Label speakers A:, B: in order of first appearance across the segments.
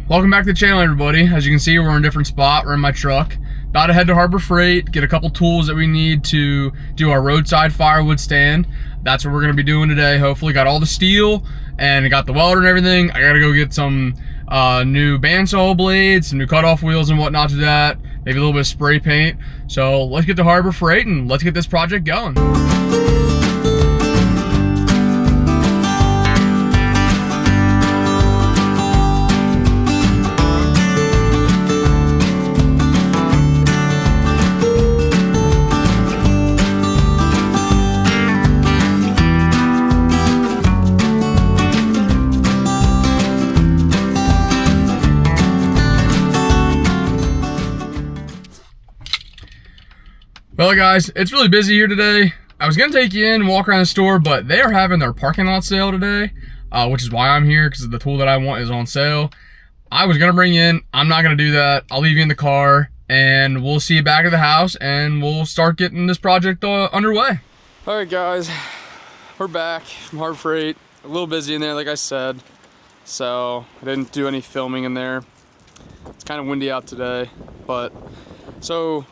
A: Welcome back to the channel, everybody. As you can see, we're in a different spot. We're in my truck. About to head to Harbor Freight, get a couple tools that we need to do our roadside firewood stand. That's what we're gonna be doing today. Hopefully got all the steel and got the welder and everything. I gotta go get some new bandsaw blades, some new cutoff wheels and whatnot to that. Maybe a little bit of spray paint. So let's get to Harbor Freight and let's get this project going. Well guys, it's really busy here today. I was gonna take you in and walk around the store, but they are having their parking lot sale today, which is why I'm here, because the tool that I want is on sale. I was gonna bring you in, I'm not gonna do that. I'll leave you in the car and we'll see you back at the house and we'll start getting this project underway. All right guys, we're back from Harbor Freight. A little busy in there, like I said, so I didn't do any filming in there. It's kind of windy out today, but so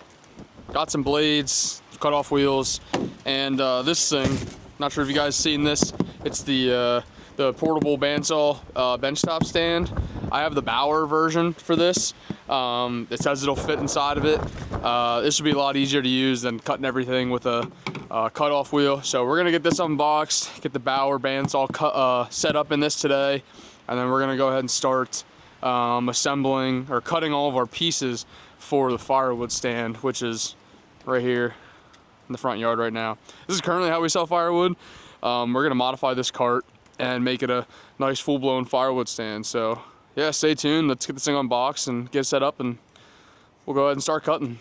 A: got some blades, cut off wheels, and this thing, not sure if you guys seen this, it's the portable bandsaw benchtop stand. I have the Bauer version for this. It says it'll fit inside of it. This should be a lot easier to use than cutting everything with a cut off wheel. So we're gonna get this unboxed, get the Bauer bandsaw set up in this today, and then we're gonna go ahead and start assembling or cutting all of our pieces for the firewood stand, which is right here in the front yard right now. This is currently how we sell firewood. We're gonna modify this cart and make it a nice full-blown firewood stand. So yeah, stay tuned. Let's get this thing unboxed and get it set up, and we'll go ahead and start cutting.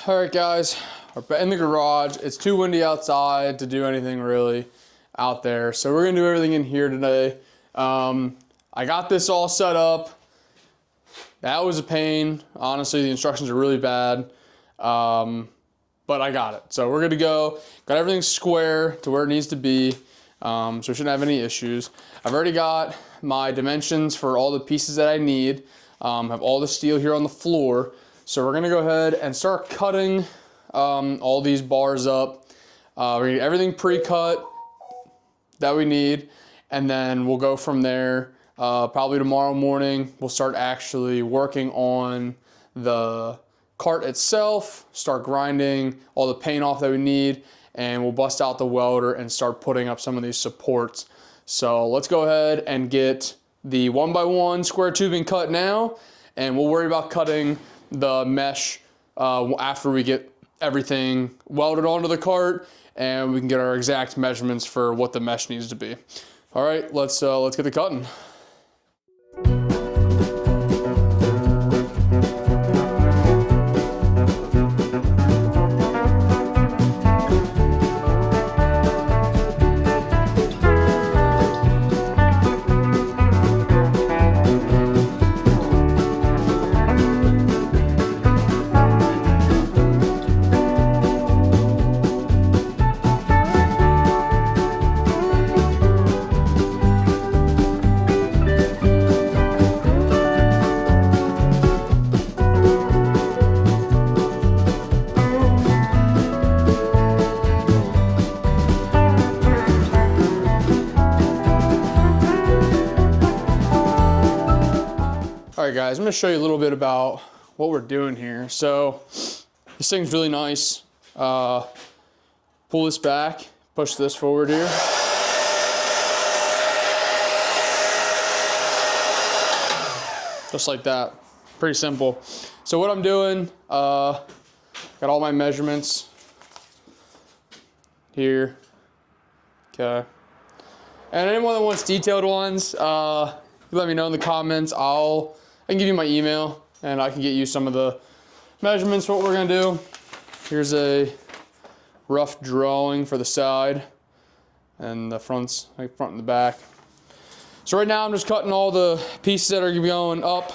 A: All right guys, we're in the garage. It's too windy outside to do anything really out there, so we're gonna do everything in here today. I got this all set up. That was a pain. Honestly, the instructions are really bad, but I got it. So we're good to go. Got everything square to where it needs to be. So we shouldn't have any issues. I've already got my dimensions for all the pieces that I need. Have all the steel here on the floor. So we're gonna go ahead and start cutting all these bars up. We're gonna get everything pre-cut that we need, and then we'll go from there. Probably tomorrow morning, we'll start actually working on the cart itself, start grinding all the paint off that we need, and we'll bust out the welder and start putting up some of these supports. So let's go ahead and get the 1x1 square tubing cut now, and we'll worry about cutting the mesh after we get everything welded onto the cart and we can get our exact measurements for what the mesh needs to be. All right, let's get the cutting. All right, guys, I'm gonna show you a little bit about what we're doing here. So this thing's really nice. Pull this back, push this forward here. Just like that, pretty simple. So what I'm doing, got all my measurements here, okay. And anyone that wants detailed ones, let me know in the comments. I can give you my email and I can get you some of the measurements, what we're gonna do. Here's a rough drawing for the side and the fronts, like front and the back. So right now I'm just cutting all the pieces that are gonna be going up.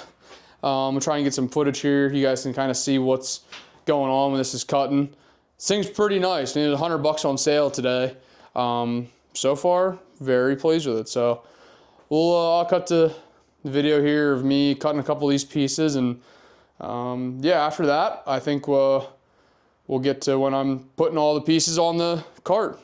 A: I'm gonna try and get some footage here. You guys can kind of see what's going on when this is cutting. This thing's pretty nice. I mean, it's $100 on sale today. So far, very pleased with it. So I'll cut the video here of me cutting a couple of these pieces, and yeah, after that, I think we'll get to when I'm putting all the pieces on the cart.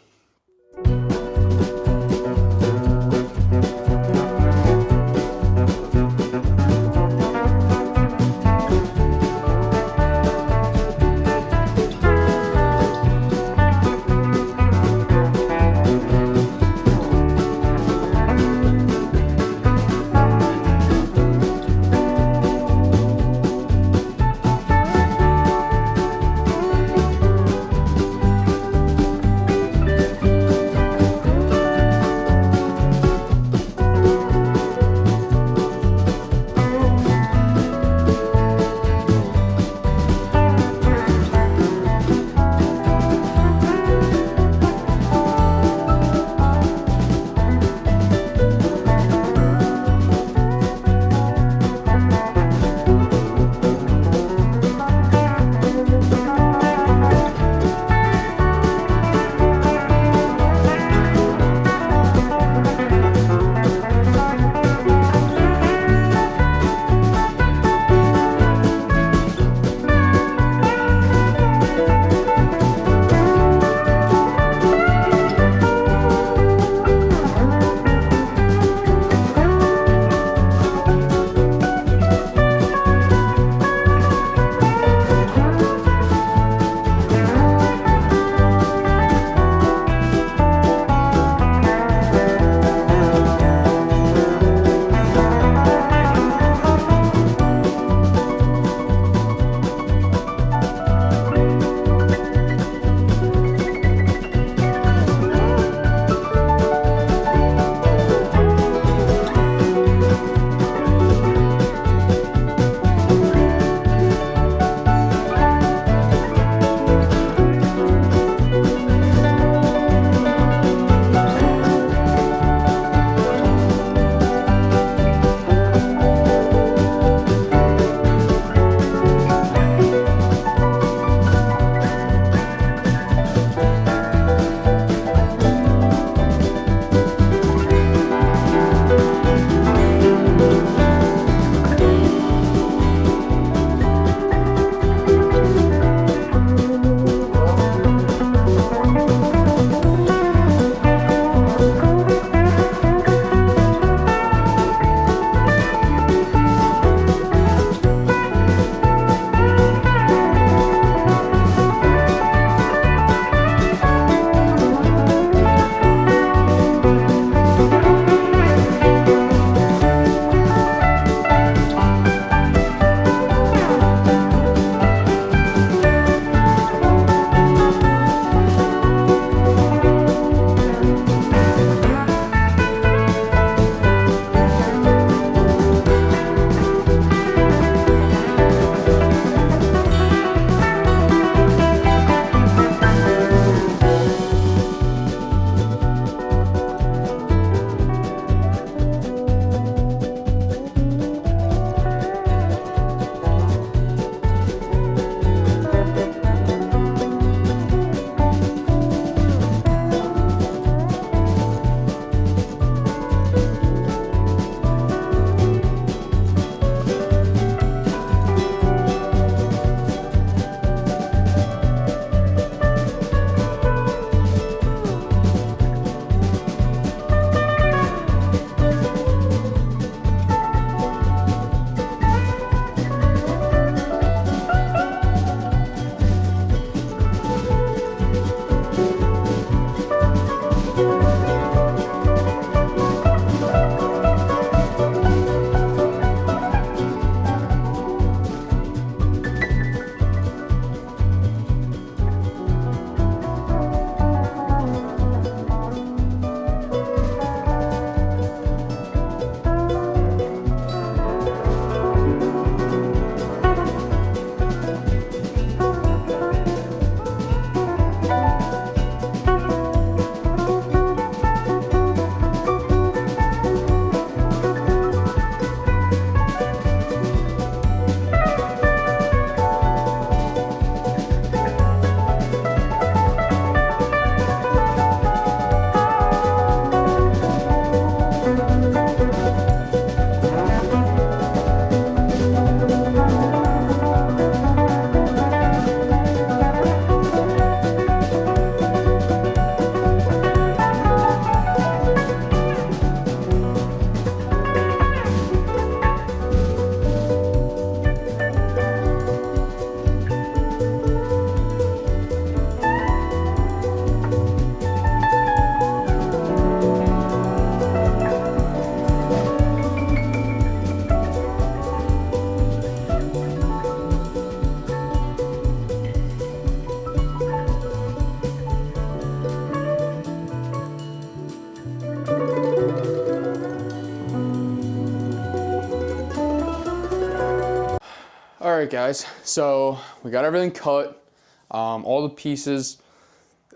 A: right, guys, so we got everything cut, all the pieces.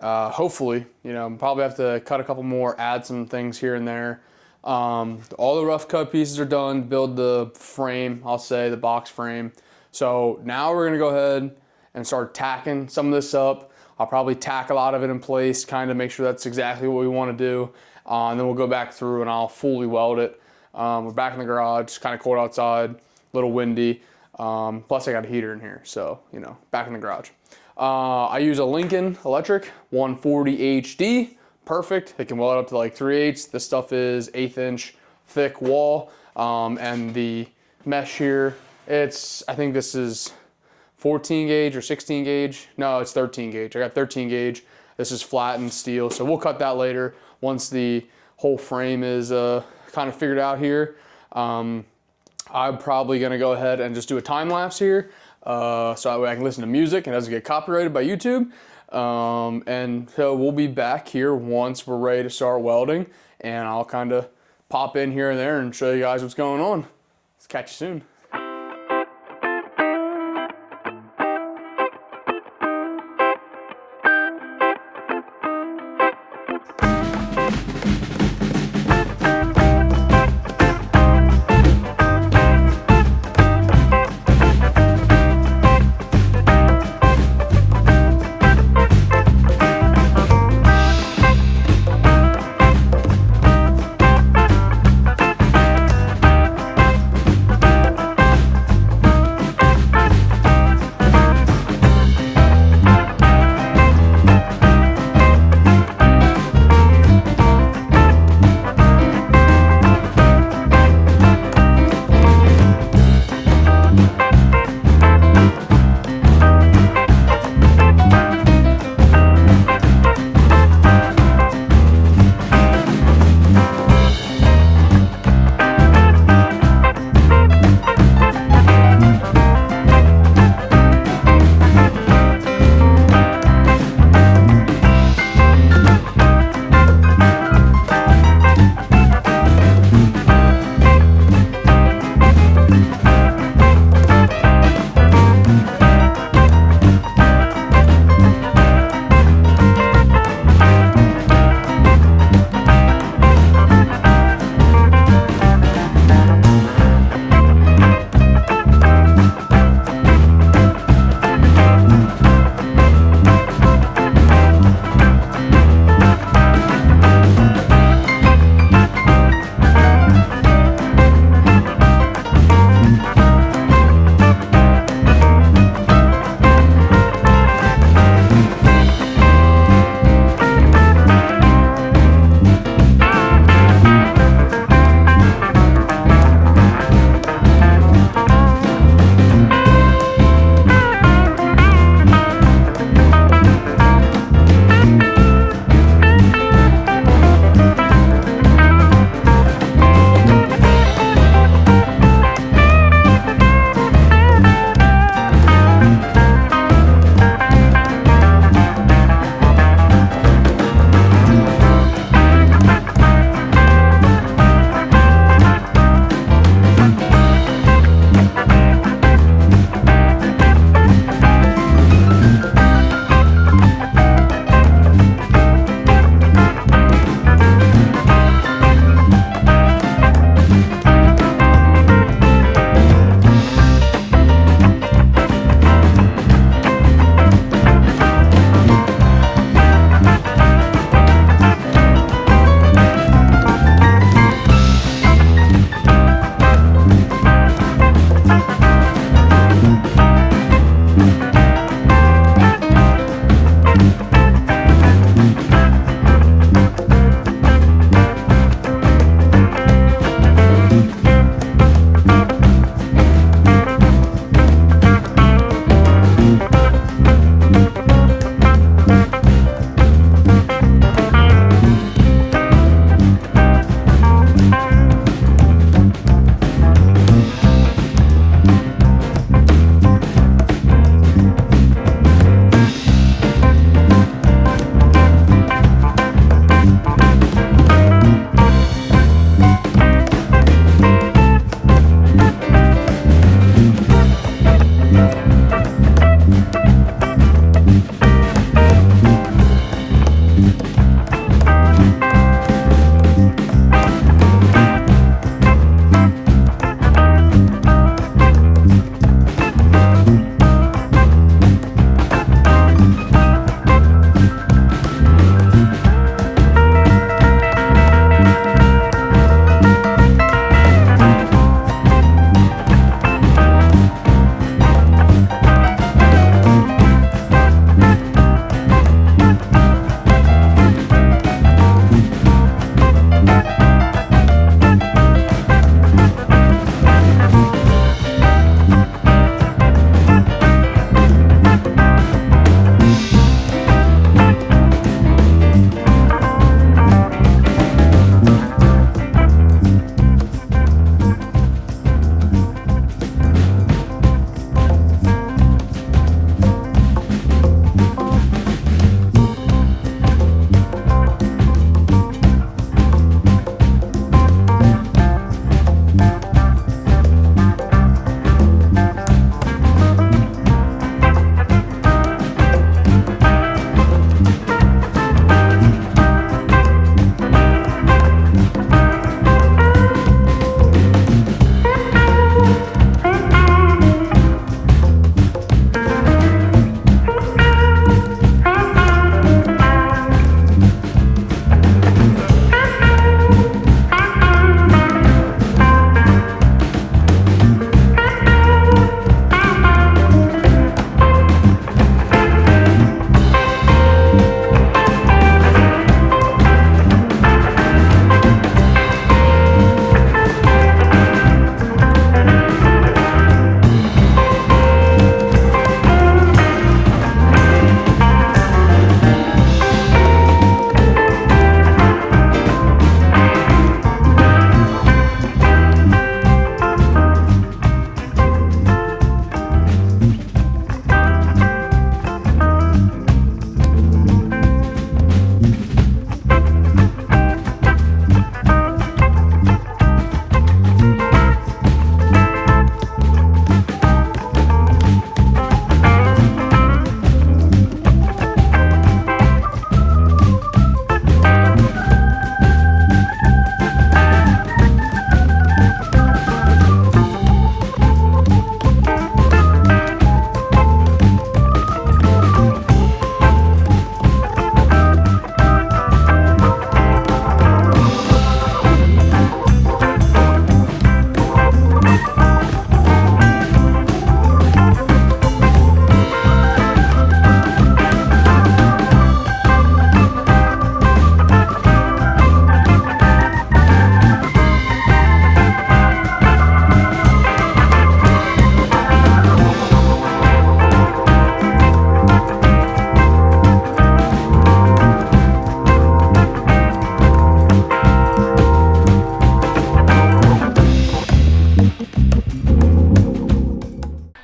A: Hopefully, you know, probably have to cut a couple more, add some things here and there. All the rough cut pieces are done, build the frame, I'll say, the box frame. So now we're gonna go ahead and start tacking some of this up. I'll probably tack a lot of it in place, kind of make sure that's exactly what we wanna do. And then we'll go back through and I'll fully weld it. We're back in the garage, kind of cold outside, a little windy. Plus I got a heater in here, so, you know, back in the garage. I use a Lincoln Electric 140 HD, perfect. It can weld up to like 3/8. This stuff is 1/8 inch thick wall. And the mesh here, I think this is 14 gauge or 16 gauge. No, it's 13 gauge. I got 13 gauge. This is flattened steel, so we'll cut that later once the whole frame is kind of figured out here. I'm probably gonna go ahead and just do a time lapse here, so that way I can listen to music and it doesn't get copyrighted by YouTube. And so we'll be back here once we're ready to start welding, and I'll kind of pop in here and there and show you guys what's going on. Let's catch you soon.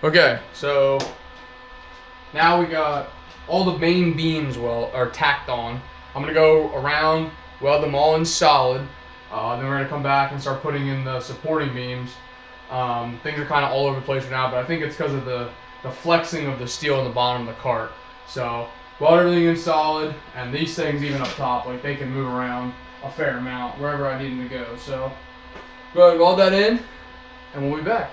A: Okay, so now we got all the main beams are tacked on. I'm gonna go around, weld them all in solid. Then we're gonna come back and start putting in the supporting beams. Things are kind of all over the place right now, but I think it's because of the flexing of the steel in the bottom of the cart. So weld everything in solid, and these things even up top, like they can move around a fair amount wherever I need them to go. So go ahead and weld that in, and we'll be back.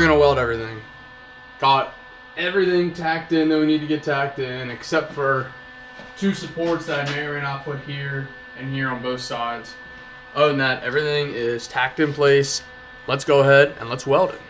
A: we're gonna weld everything. Got everything tacked in that we need to get tacked in, except for 2 supports that I may or may not put here and here on both sides. Other than that, everything is tacked in place. Let's go ahead and let's weld it.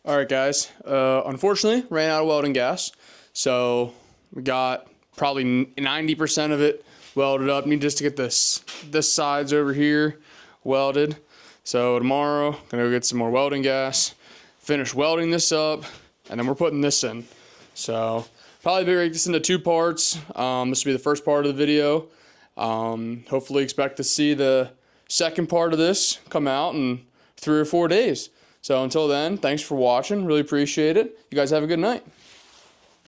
B: Alright guys, unfortunately ran out of welding gas, so we got probably 90% of it welded up. Need just to get this sides over here welded. So tomorrow, gonna go get some more welding gas, finish welding this up, and then we're putting this in. So probably break this into 2 parts. This will be the first part of the video. Hopefully expect to see the second part of this come out in 3 or 4 days. So until then, thanks for watching. Really appreciate it. You guys have a good night.